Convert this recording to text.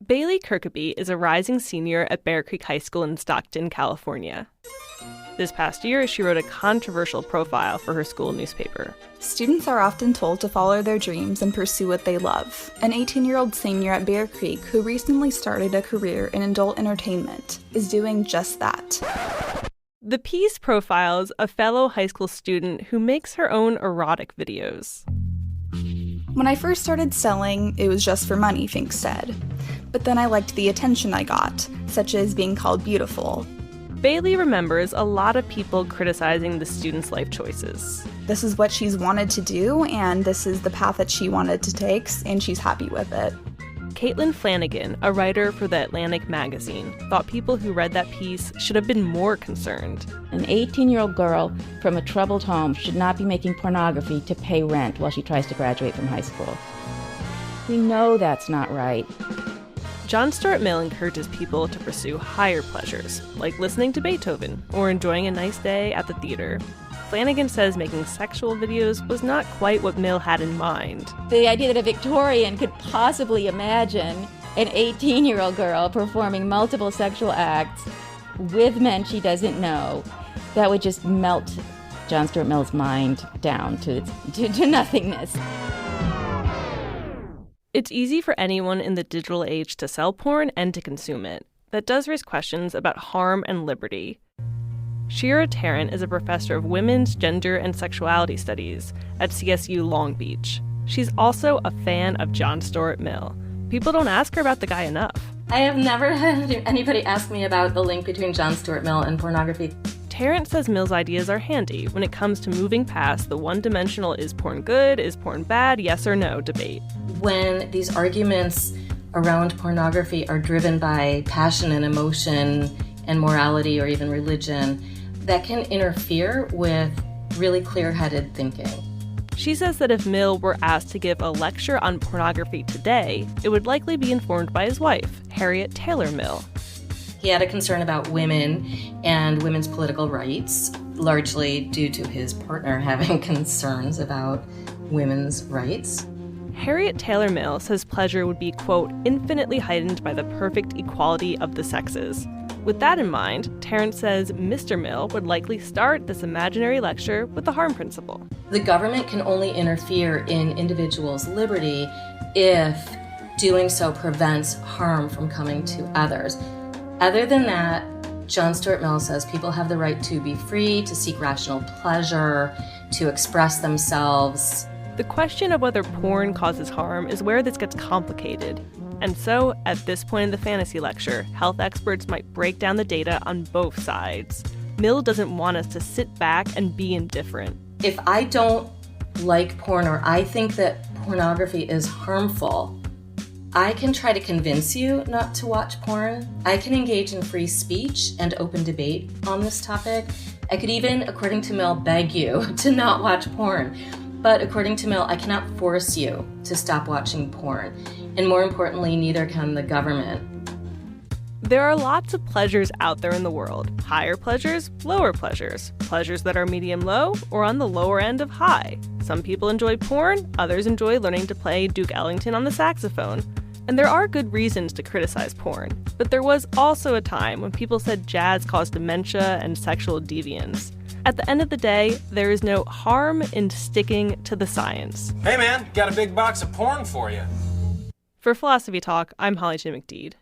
Bailey Kirkeby is a rising senior at Bear Creek High School in Stockton, California. This past year, she wrote a controversial profile for her school newspaper. Students are often told to follow their dreams and pursue what they love. An 18-year-old senior at Bear Creek who recently started a career in adult entertainment is doing just that. The piece profiles a fellow high school student who makes her own erotic videos. When I first started selling, it was just for money, Fink said. But then I liked the attention I got, such as being called beautiful. Bailey remembers a lot of people criticizing the student's life choices. This is what she's wanted to do, and this is the path that she wanted to take, and she's happy with it. Caitlin Flanagan, a writer for The Atlantic magazine, thought people who read that piece should have been more concerned. An 18-year-old girl from a troubled home should not be making pornography to pay rent while she tries to graduate from high school. We know that's not right. John Stuart Mill encourages people to pursue higher pleasures, like listening to Beethoven or enjoying a nice day at the theater. Flanagan says making sexual videos was not quite what Mill had in mind. The idea that a Victorian could possibly imagine an 18-year-old girl performing multiple sexual acts with men she doesn't know, that would just melt John Stuart Mill's mind down to nothingness. It's easy for anyone in the digital age to sell porn and to consume it. That does raise questions about harm and liberty. Shira Tarrant is a professor of women's, gender, and sexuality studies at CSU Long Beach. She's also a fan of John Stuart Mill. People don't ask her about the guy enough. I have never had anybody ask me about the link between John Stuart Mill and pornography. Tarrant says Mill's ideas are handy when it comes to moving past the one-dimensional is porn good, is porn bad, yes or no debate. When these arguments around pornography are driven by passion and emotion and morality or even religion, that can interfere with really clear-headed thinking. She says that if Mill were asked to give a lecture on pornography today, it would likely be informed by his wife, Harriet Taylor Mill. He had a concern about women and women's political rights, largely due to his partner having concerns about women's rights. Harriet Taylor Mill says pleasure would be, quote, infinitely heightened by the perfect equality of the sexes. With that in mind, Tarrant says Mr. Mill would likely start this imaginary lecture with the harm principle. The government can only interfere in individuals' liberty if doing so prevents harm from coming to others. Other than that, John Stuart Mill says people have the right to be free, to seek rational pleasure, to express themselves. The question of whether porn causes harm is where this gets complicated. And so, at this point in the fantasy lecture, health experts might break down the data on both sides. Mill doesn't want us to sit back and be indifferent. If I don't like porn or I think that pornography is harmful, I can try to convince you not to watch porn. I can engage in free speech and open debate on this topic. I could even, according to Mill, beg you to not watch porn. But according to Mill, I cannot force you to stop watching porn. And more importantly, neither can the government. There are lots of pleasures out there in the world. Higher pleasures, lower pleasures. Pleasures that are medium-low or on the lower end of high. Some people enjoy porn, others enjoy learning to play Duke Ellington on the saxophone. And there are good reasons to criticize porn. But there was also a time when people said jazz caused dementia and sexual deviance. At the end of the day, there is no harm in sticking to the science. Hey man, got a big box of porn for you. For Philosophy Talk, I'm Holly J. McDeed.